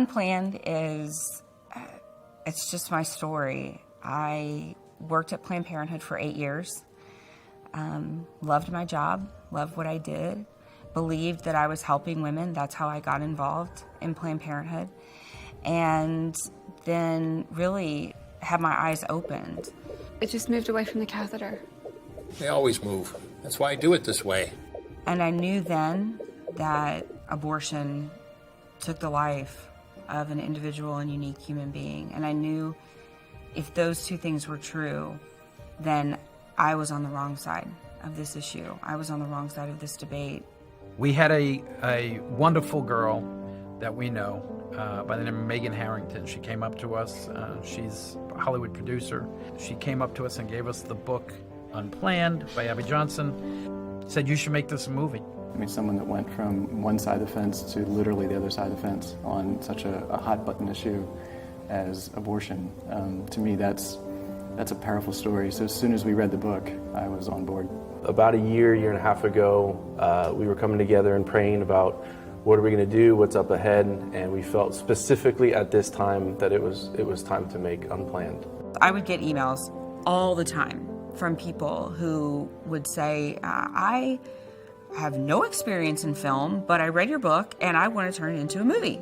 Unplanned is, it's just my story. I worked at Planned Parenthood for 8 years, loved my job, loved what I did, believed that I was helping women. That's how I got involved in Planned Parenthood. And then really had my eyes opened. It just moved away from the catheter. They always move. That's why I do it this way. And I knew then that abortion took the life of an individual and unique human being. And I knew if those two things were true, then I was on the wrong side of this issue. I was on the wrong side of this debate. We had a wonderful girl that we know by the name of Megan Harrington. She came up to us. She's a Hollywood producer. She came up to us and gave us the book Unplanned by Abby Johnson. Said, you should make this a movie. I mean, someone that went from one side of the fence to literally the other side of the fence on such a hot button issue as abortion. To me, that's a powerful story. So as soon as we read the book, I was on board. About a year and a half ago, we were coming together and praying about what are we going to do, what's up ahead, and we felt specifically at this time that it was time to make Unplanned. I would get emails all the time from people who would say, I have no experience in film, but I read your book and I want to turn it into a movie.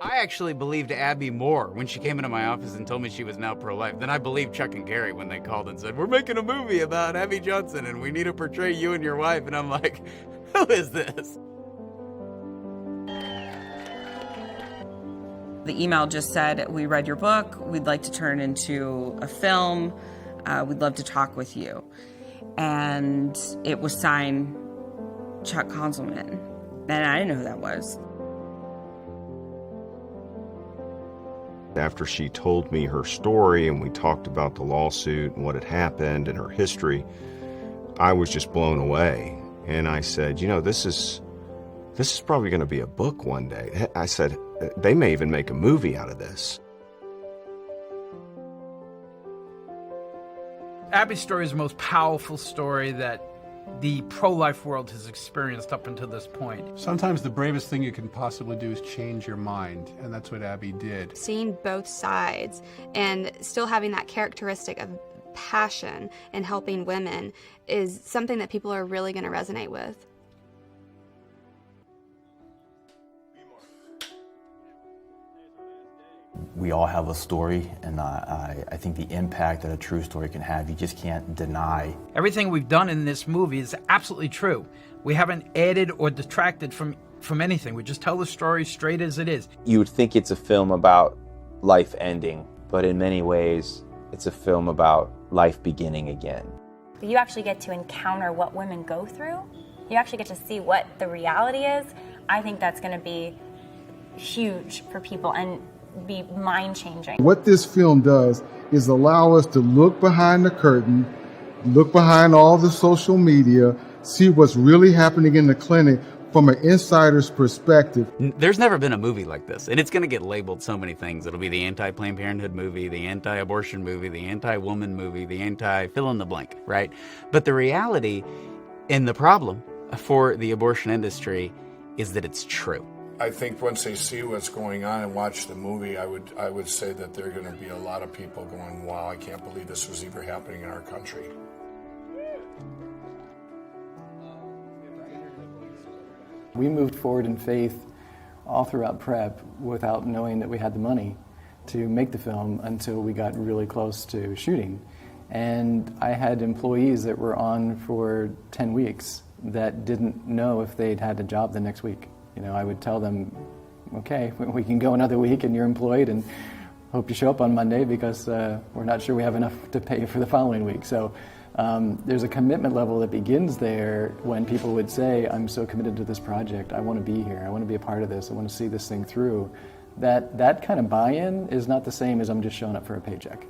I actually believed Abby more when she came into my office and told me she was now pro-life than I believed Chuck and Gary when they called and said, we're making a movie about Abby Johnson and we need to portray you and your wife. And I'm like, who is this? The email just said, we read your book, we'd like to turn it into a film, we'd love to talk with you. And it was signed Chuck Konzelman, and I didn't know who that was. After she told me her story and we talked about the lawsuit and what had happened and her history, I was just blown away. And I said, you know, this is probably going to be a book one day. I said, they may even make a movie out of this. Abby's story is the most powerful story that the pro-life world has experienced up until this point. Sometimes the bravest thing you can possibly do is change your mind, and that's what Abby did. Seeing both sides and still having that characteristic of passion and helping women is something that people are really going to resonate with. We all have a story, and I think the impact that a true story can have, you just can't deny. Everything we've done in this movie is absolutely true. We haven't added or detracted from anything. We just tell the story straight as it is. You would think it's a film about life ending, but in many ways, it's a film about life beginning again. You actually get to encounter what women go through. You actually get to see what the reality is. I think that's going to be huge for people and be mind-changing. What this film does is allow us to look behind the curtain, look behind all the social media, see what's really happening in the clinic from an insider's perspective. There's never been a movie like this, and it's going to get labeled so many things. It'll be the anti-Planned Parenthood movie, the anti-abortion movie, the anti-woman movie, the anti-fill-in-the-blank, right? But the reality and the problem for the abortion industry is that it's true. I think once they see what's going on and watch the movie, I would say that there are going to be a lot of people going, wow, I can't believe this was even happening in our country. We moved forward in faith all throughout prep without knowing that we had the money to make the film until we got really close to shooting. And I had employees that were on for 10 weeks that didn't know if they'd had a job the next week. You know, I would tell them, okay, we can go another week and you're employed and hope you show up on Monday because we're not sure we have enough to pay you for the following week. So there's a commitment level that begins there when people would say, I'm so committed to this project, I want to be here, I want to be a part of this, I want to see this thing through. That kind of buy-in is not the same as I'm just showing up for a paycheck.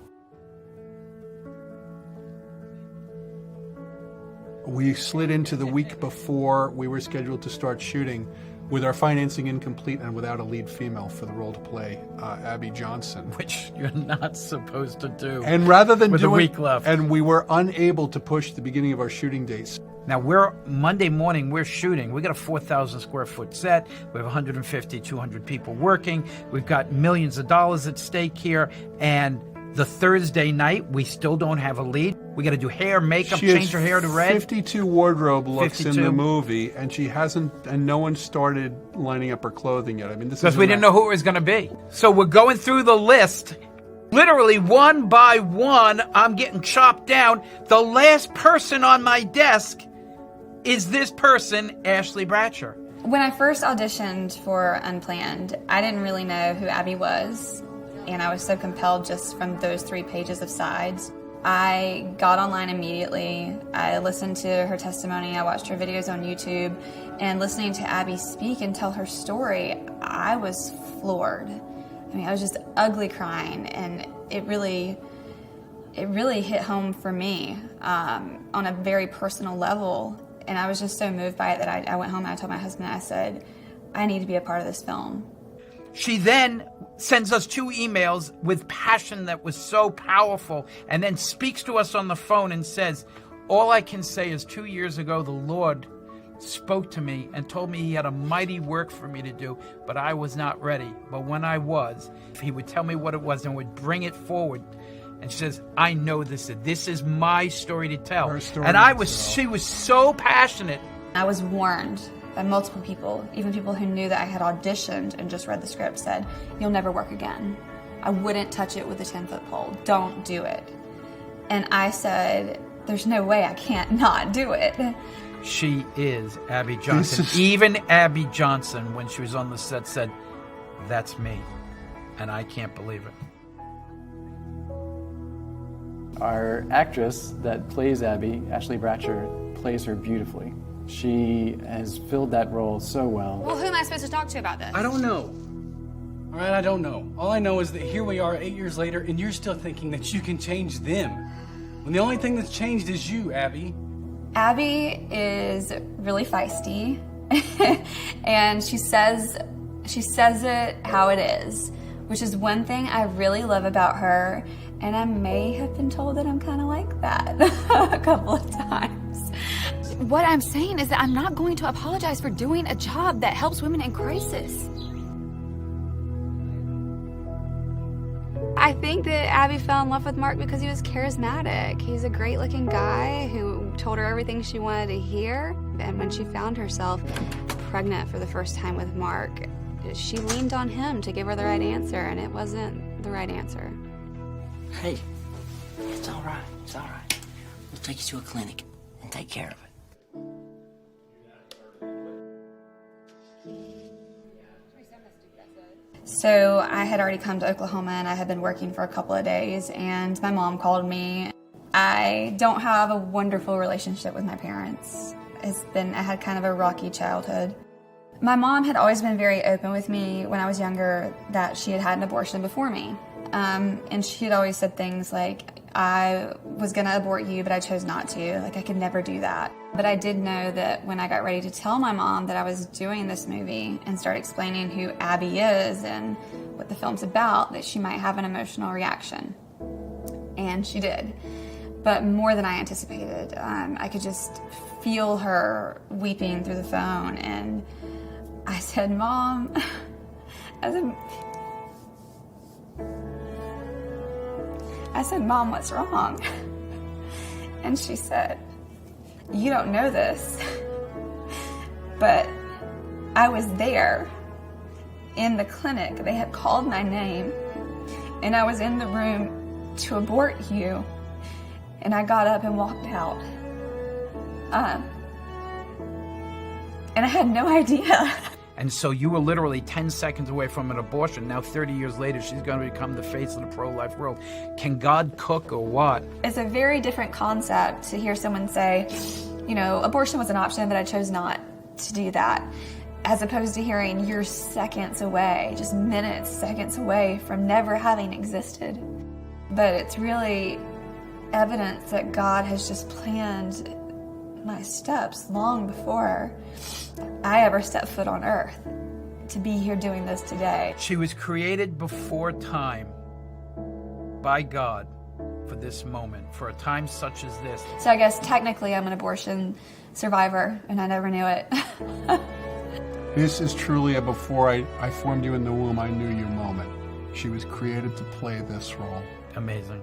We slid into the week before we were scheduled to start shooting with our financing incomplete and without a lead female for the role to play Abby Johnson. Which you're not supposed to do. And rather than with a week left. And we were unable to push the beginning of our shooting dates. Now, Monday morning, we're shooting. We got a 4,000 square foot set. We have 150, 200 people working. We've got millions of dollars at stake here. And the Thursday night, we still don't have a lead. We got to do hair, makeup, change her hair to red. 52 wardrobe looks 52. in the movie, and she hasn't, and no one started lining up her clothing yet. I mean, this is because we didn't know who it was going to be. So we're going through the list. Literally one by one, I'm getting chopped down. The last person on my desk is this person, Ashley Bratcher. When I first auditioned for Unplanned, I didn't really know who Abby was, and I was so compelled just from those 3 pages of sides. I got online immediately. I listened to her testimony. I watched her videos on YouTube, and listening to Abby speak and tell her story, I was floored. I mean, I was just ugly crying, and it really hit home for me on a very personal level. And I was just so moved by it that I went home and I told my husband, I said, I need to be a part of this film. She then sends us 2 emails with passion that was so powerful, and then speaks to us on the phone and says, all I can say is 2 years ago, the Lord spoke to me and told me he had a mighty work for me to do, but I was not ready. But when I was, he would tell me what it was and would bring it forward. And she says, I know this is my story to tell. Her story And she was so passionate. I was warned by multiple people, even people who knew that I had auditioned and just read the script, said, you'll never work again. I wouldn't touch it with a 10-foot pole. Don't do it. And I said, there's no way I can't not do it. She is Abby Johnson. Even Abby Johnson, when she was on the set, said, that's me. And I can't believe it. Our actress that plays Abby, Ashley Bratcher, plays her beautifully. She has filled that role so well. Well, who am I supposed to talk to about this? I don't know. All right, I don't know. All I know is that here we are 8 years later, and you're still thinking that you can change them. When the only thing that's changed is you, Abby. Abby is really feisty, and she says it how it is, which is one thing I really love about her, and I may have been told that I'm kind of like that a couple of times. What I'm saying is that I'm not going to apologize for doing a job that helps women in crisis. I think that Abby fell in love with Mark because he was charismatic. He's a great-looking guy who told her everything she wanted to hear. And when she found herself pregnant for the first time with Mark, she leaned on him to give her the right answer, and it wasn't the right answer. Hey, it's all right. It's all right. We'll take you to a clinic and take care of it. So I had already come to Oklahoma, and I had been working for a couple of days, and my mom called me. I don't have a wonderful relationship with my parents. I had kind of a rocky childhood. My mom had always been very open with me when I was younger that she had had an abortion before me. And she had always said things like, I was going to abort you, but I chose not to. Like, I could never do that. But I did know that when I got ready to tell my mom that I was doing this movie and start explaining who Abby is and what the film's about, that she might have an emotional reaction. And she did. But more than I anticipated. I could just feel her weeping through the phone. And I said, Mom, I said, Mom, what's wrong? And she said, you don't know this, but I was there in the clinic. They had called my name, and I was in the room to abort you, and I got up and walked out. And I had no idea. And so you were literally 10 seconds away from an abortion. Now, 30 years later, she's going to become the face of the pro-life world. Can God cook or what? It's a very different concept to hear someone say, you know, abortion was an option, but I chose not to do that, as opposed to hearing you're seconds away, just minutes, seconds away from never having existed. But it's really evidence that God has just planned my steps long before I ever stepped foot on earth to be here doing this today. She was created before time by God for this moment, for a time such as this. So I guess technically I'm an abortion survivor, and I never knew it. This is truly a before I formed you in the womb, I knew you moment. She was created to play this role. Amazing.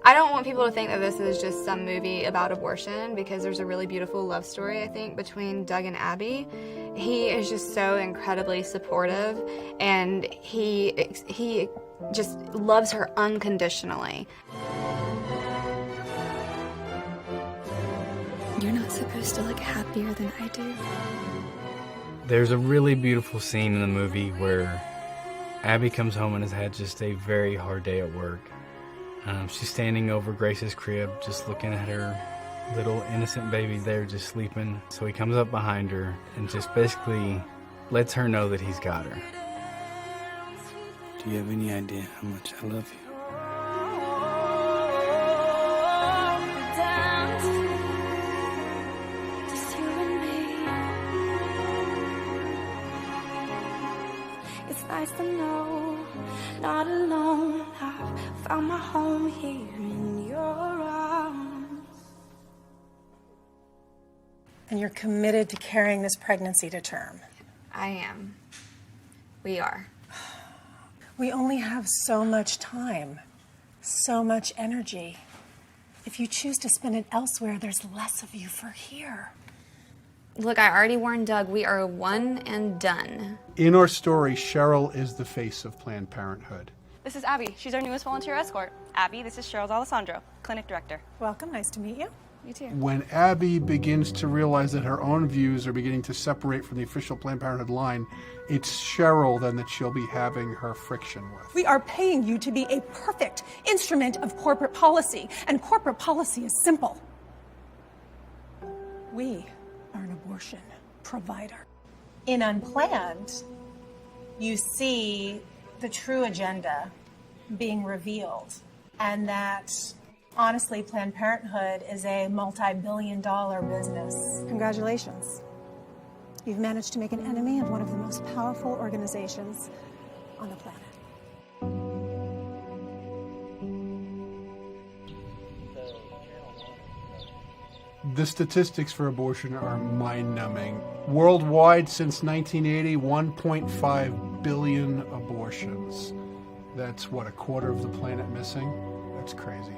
I don't want people to think that this is just some movie about abortion, because there's a really beautiful love story, I think, between Doug and Abby. He is just so incredibly supportive, and he just loves her unconditionally. You're not supposed to look happier than I do. There's a really beautiful scene in the movie where Abby comes home and has had just a very hard day at work. She's standing over Grace's crib, just looking at her little innocent baby there just sleeping. So he comes up behind her and just basically lets her know that he's got her. Do you have any idea how much I love you? It's nice to know, not alone. I've found my home here in your arms. And you're committed to carrying this pregnancy to term. I am. We are. We only have so much time, so much energy. If you choose to spend it elsewhere, there's less of you for here. Look, I already warned Doug, we are one and done. In our story, Cheryl is the face of Planned Parenthood. This is Abby. She's our newest volunteer escort. Abby, this is Cheryl Alessandro, clinic director. Welcome, nice to meet you. You too. When Abby begins to realize that her own views are beginning to separate from the official Planned Parenthood line, it's Cheryl then that she'll be having her friction with. We are paying you to be a perfect instrument of corporate policy, and corporate policy is simple. We are an abortion provider. In Unplanned, you see the true agenda being revealed, and that honestly, Planned Parenthood is a multi-billion-dollar business. Congratulations. You've managed to make an enemy of one of the most powerful organizations on the planet. The statistics for abortion are mind-numbing. Worldwide, since 1980, 1.5 billion abortions. That's, what, a quarter of the planet missing? That's crazy.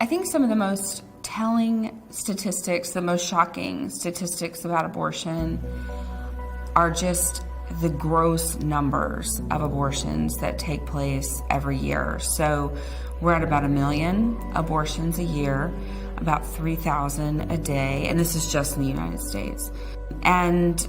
I think some of the most telling statistics, the most shocking statistics about abortion are just the gross numbers of abortions that take place every year. So we're at about 1 million abortions a year, about 3,000 a day, and this is just in the United States. And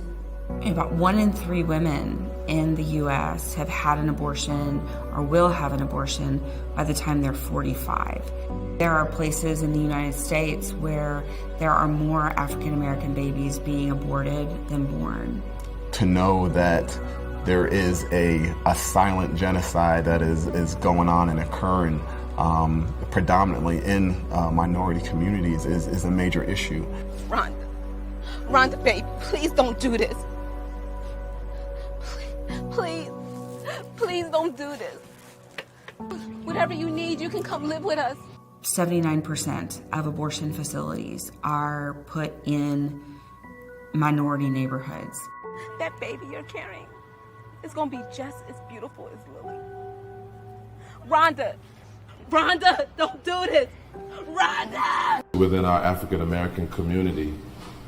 about 1 in 3 women in the U.S. have had an abortion or will have an abortion by the time they're 45. There are places in the United States where there are more African American babies being aborted than born. To know that there is a silent genocide that is going on and occurring predominantly in minority communities is a major issue. Rhonda, babe, please don't do this. Please don't do this. Whatever you need, you can come live with us. 79% of abortion facilities are put in minority neighborhoods. That baby you're carrying is going to be just as beautiful as Lily. Rhonda, don't do this. Rhonda! Within our African American community,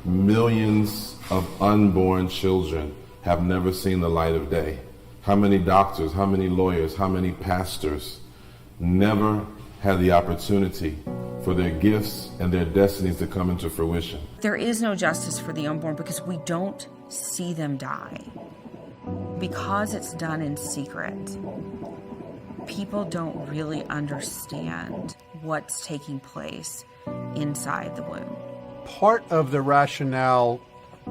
millions of unborn children have never seen the light of day. How many doctors, how many lawyers, how many pastors never had the opportunity for their gifts and their destinies to come into fruition? There is no justice for the unborn because we don't see them die. Because it's done in secret, people don't really understand what's taking place inside the womb. Part of the rationale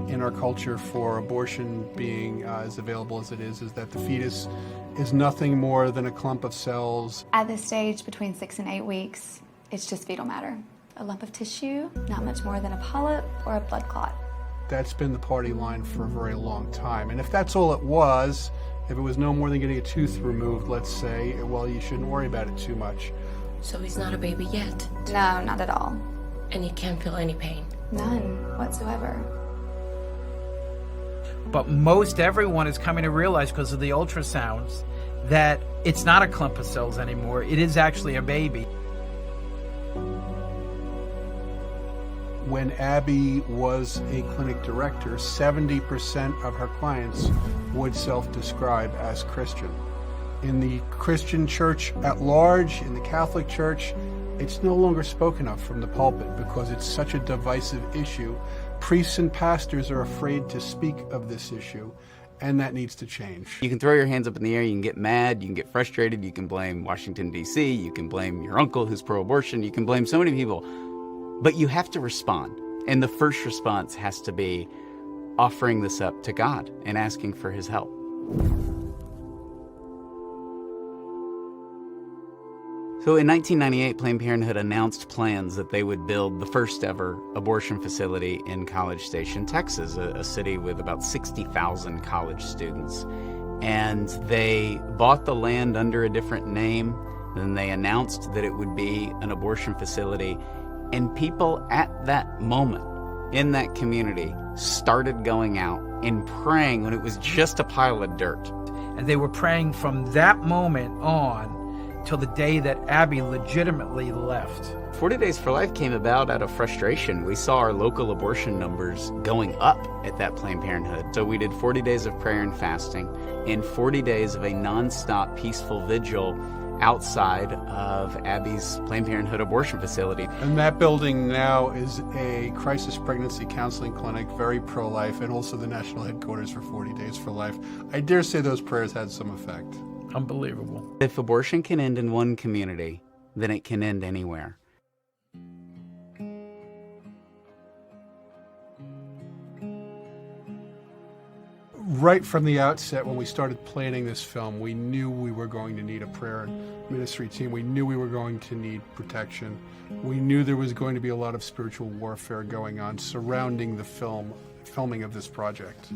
in our culture for abortion being as available as it is that the fetus is nothing more than a clump of cells. At this stage, between 6 and 8 weeks, it's just fetal matter. A lump of tissue, not much more than a polyp or a blood clot. That's been the party line for a very long time. And if that's all it was, if it was no more than getting a tooth removed, let's say, well, you shouldn't worry about it too much. So he's not a baby yet? No, not at all. And he can't feel any pain? None whatsoever. But most everyone is coming to realize, because of the ultrasounds, that it's not a clump of cells anymore. It is actually a baby. When Abby was a clinic director, 70% of her clients would self-describe as Christian. In the Christian church at large, in the Catholic Church, it's no longer spoken of from the pulpit because it's such a divisive issue. Priests and pastors are afraid to speak of this issue, and that needs to change. You can throw your hands up in the air, you can get mad, you can get frustrated, you can blame Washington, D.C., you can blame your uncle who's pro-abortion, you can blame so many people, but you have to respond. And the first response has to be offering this up to God and asking for his help. So in 1998, Planned Parenthood announced plans that they would build the first ever abortion facility in College Station, Texas, a city with about 60,000 college students. And they bought the land under a different name. Then they announced that it would be an abortion facility. And people at that moment in that community started going out and praying when it was just a pile of dirt. And they were praying from that moment on till the day that Abby legitimately left. 40 Days for Life came about out of frustration. We saw our local abortion numbers going up at that Planned Parenthood. So we did 40 days of prayer and fasting and 40 days of a nonstop peaceful vigil outside of Abby's Planned Parenthood abortion facility. And that building now is a crisis pregnancy counseling clinic, very pro-life, and also the national headquarters for 40 Days for Life. I dare say those prayers had some effect. Unbelievable. If abortion can end in one community, then it can end anywhere. Right from the outset, when we started planning this film, we knew we were going to need a prayer and ministry team. We knew we were going to need protection. We knew there was going to be a lot of spiritual warfare going on surrounding the filming of this project.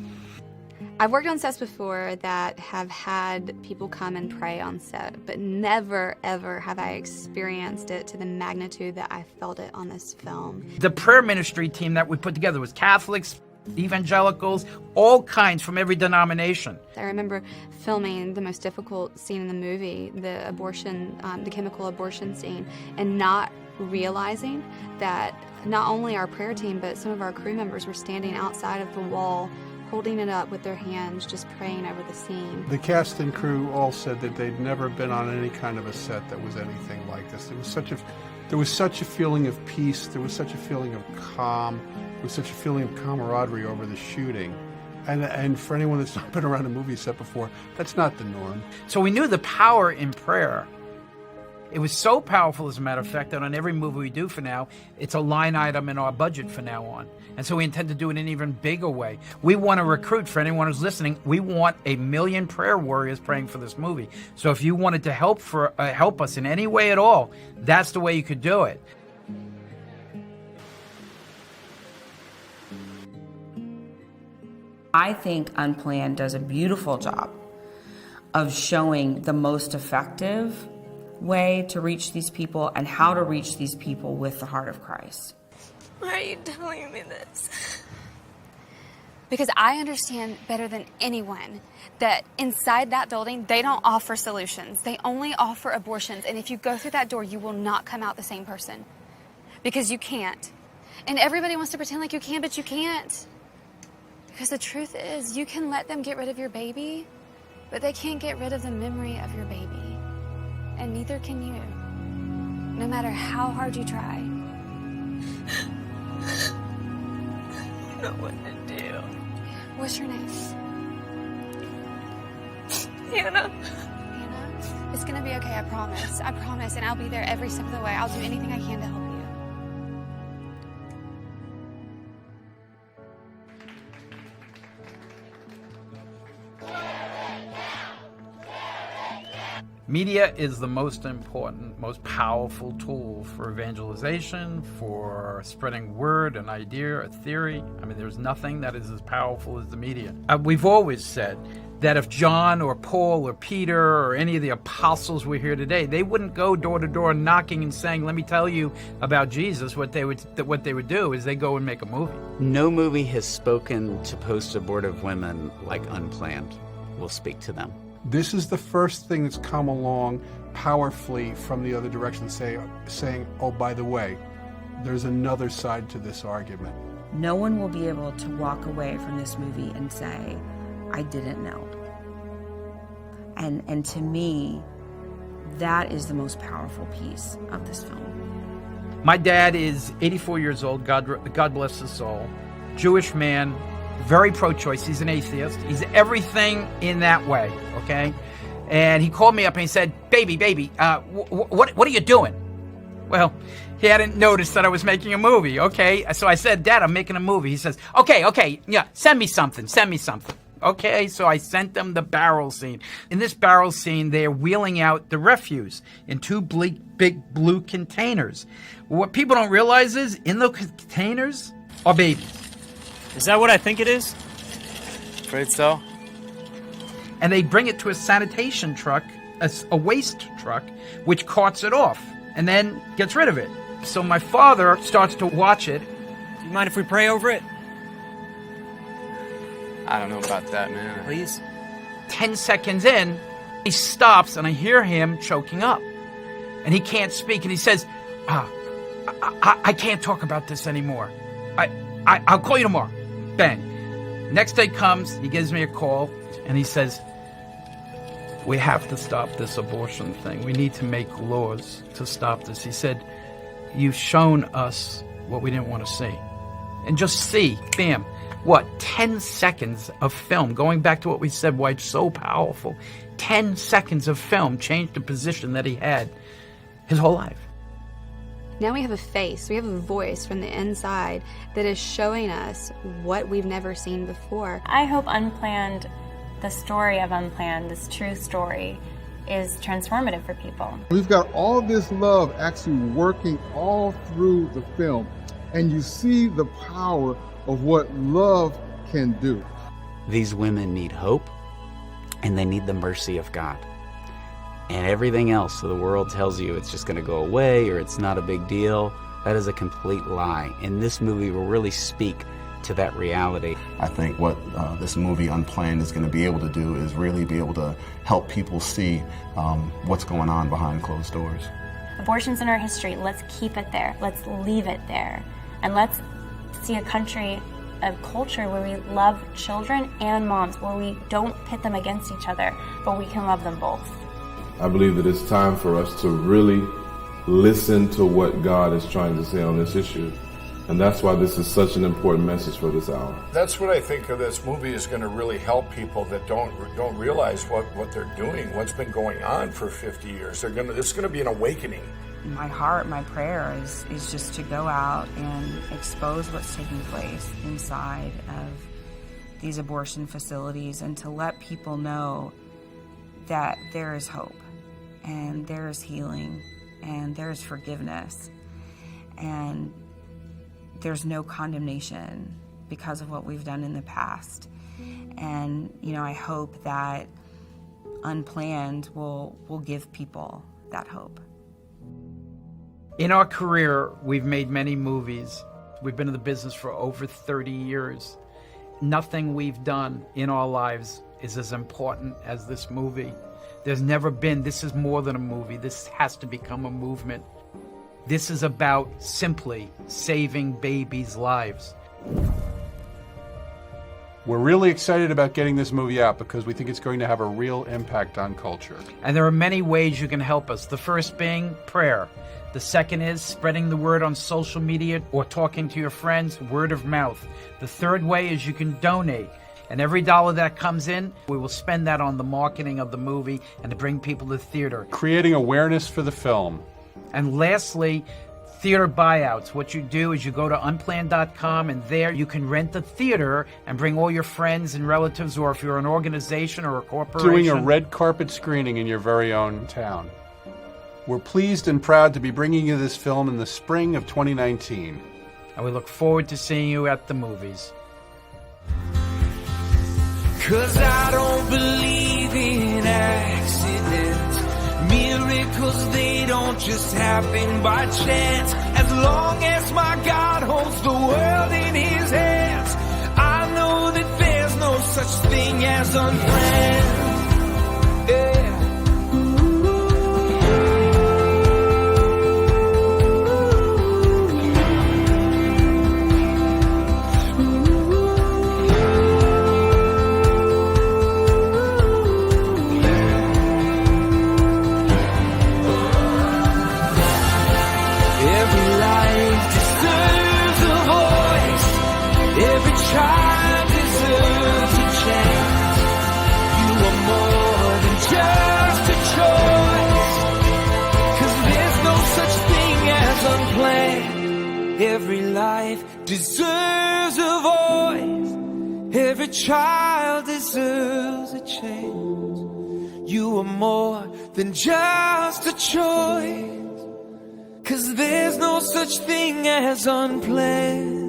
I've worked on sets before that have had people come and pray on set, but never, ever have I experienced it to the magnitude that I felt it on this film. The prayer ministry team that we put together was Catholics, evangelicals, all kinds from every denomination. I remember filming the most difficult scene in the movie, the abortion, the chemical abortion scene, and not realizing that not only our prayer team, but some of our crew members were standing outside of the wall holding it up with their hands, just praying over the scene. The cast and crew all said that they'd never been on any kind of a set that was anything like this. There was such a feeling of peace, there was such a feeling of calm, there was such a feeling of camaraderie over the shooting. And for anyone that's not been around a movie set before, that's not the norm. So we knew the power in prayer. It was so powerful, as a matter of fact, that on every movie we do for now, it's a line item in our budget from now on. And so we intend to do it in an even bigger way. We want to recruit, for anyone who's listening, we want 1 million prayer warriors praying for this movie. So if you wanted to help us in any way at all, that's the way you could do it. I think Unplanned does a beautiful job of showing the most effective way to reach these people and how to reach these people with the heart of Christ. Why are you telling me this? Because I understand better than anyone that inside that building, they don't offer solutions. They only offer abortions. And if you go through that door, you will not come out the same person. Because you can't. And everybody wants to pretend like you can, but you can't. Because the truth is, you can let them get rid of your baby, but they can't get rid of the memory of your baby. And neither can you, no matter how hard you try. I don't know what to do. What's your name? Hannah. Hannah? It's gonna be okay, I promise. I promise, and I'll be there every step of the way. I'll do anything I can to help you. Media is the most important, most powerful tool for evangelization, for spreading word, an idea, a theory. I mean, there's nothing that is as powerful as the media. We've always said that if John or Paul or Peter or any of the apostles were here today, they wouldn't go door to door knocking and saying, let me tell you about Jesus. What they would do is they go and make a movie. No movie has spoken to post-abortive women like Unplanned will speak to them. This is the first thing that's come along powerfully from the other direction, saying, oh, by the way, there's another side to this argument. No one will be able to walk away from this movie and say, I didn't know. And to me, that is the most powerful piece of this film. My dad is 84 years old, God bless his soul. Jewish man, very pro-choice. He's an atheist. He's everything in that way, okay? And he called me up and he said, baby, what are you doing? Well, he hadn't noticed that I was making a movie, okay? So I said, Dad, I'm making a movie. He says, okay, yeah, send me something. Okay, so I sent them the barrel scene. In this barrel scene, they're wheeling out the refuse in two big blue containers. What people don't realize is, in those containers are babies. Is that what I think it is? Afraid so. And they bring it to a sanitation truck, a waste truck, which carts it off and then gets rid of it. So my father starts to watch it. Do you mind if we pray over it? I don't know about that, man. Please? 10 seconds in, he stops and I hear him choking up. And he can't speak and he says, I can't talk about this anymore. I'll call you tomorrow. Bang. Next day comes, he gives me a call, and he says, we have to stop this abortion thing. We need to make laws to stop this. He said, you've shown us what we didn't want to see. And just see, bam, 10 seconds of film, going back to what we said, why it's so powerful. 10 seconds of film changed the position that he had his whole life. Now we have a face, we have a voice from the inside that is showing us what we've never seen before. I hope Unplanned, the story of Unplanned, this true story, is transformative for people. We've got all this love actually working all through the film, and you see the power of what love can do. These women need hope, and they need the mercy of God. And everything else, so the world tells you it's just going to go away or it's not a big deal, that is a complete lie. And this movie will really speak to that reality. I think what this movie Unplanned is going to be able to do is really be able to help people see what's going on behind closed doors. Abortion's in our history. Let's keep it there. Let's leave it there. And let's see a country, a culture where we love children and moms, where we don't pit them against each other, but we can love them both. I believe that it's time for us to really listen to what God is trying to say on this issue. And that's why this is such an important message for this hour. That's what I think of this movie is going to really help people that don't realize what they're doing, what's been going on for 50 years. It's going to be an awakening. My heart, my prayer is just to go out and expose what's taking place inside of these abortion facilities and to let people know that there is hope and there is healing and there is forgiveness and there's no condemnation because of what we've done in the past. And, I hope that Unplanned will give people that hope. In our career, we've made many movies. We've been in the business for over 30 years. Nothing we've done in our lives is as important as this movie. There's never been, this is more than a movie. This has to become a movement. This is about simply saving babies' lives. We're really excited about getting this movie out because we think it's going to have a real impact on culture. And there are many ways you can help us. The first being prayer. The second is spreading the word on social media or talking to your friends, word of mouth. The third way is you can donate. And every dollar that comes in, we will spend that on the marketing of the movie and to bring people to the theater. Creating awareness for the film. And lastly, theater buyouts. What you do is you go to unplanned.com, and there you can rent the theater and bring all your friends and relatives, or if you're an organization or a corporation. Doing a red carpet screening in your very own town. We're pleased and proud to be bringing you this film in the spring of 2019. And we look forward to seeing you at the movies. 'Cause I don't believe in accidents. Miracles, they don't just happen by chance. As long as my God holds the world in his hands, I know that there's no such thing as unplanned. Yeah. Child deserves a chance. You are more than just a choice. 'Cause there's no such thing as unplanned. Every life deserves a voice. Every child deserves a chance. You are more than just a choice. 'Cause there's no such thing as unplanned.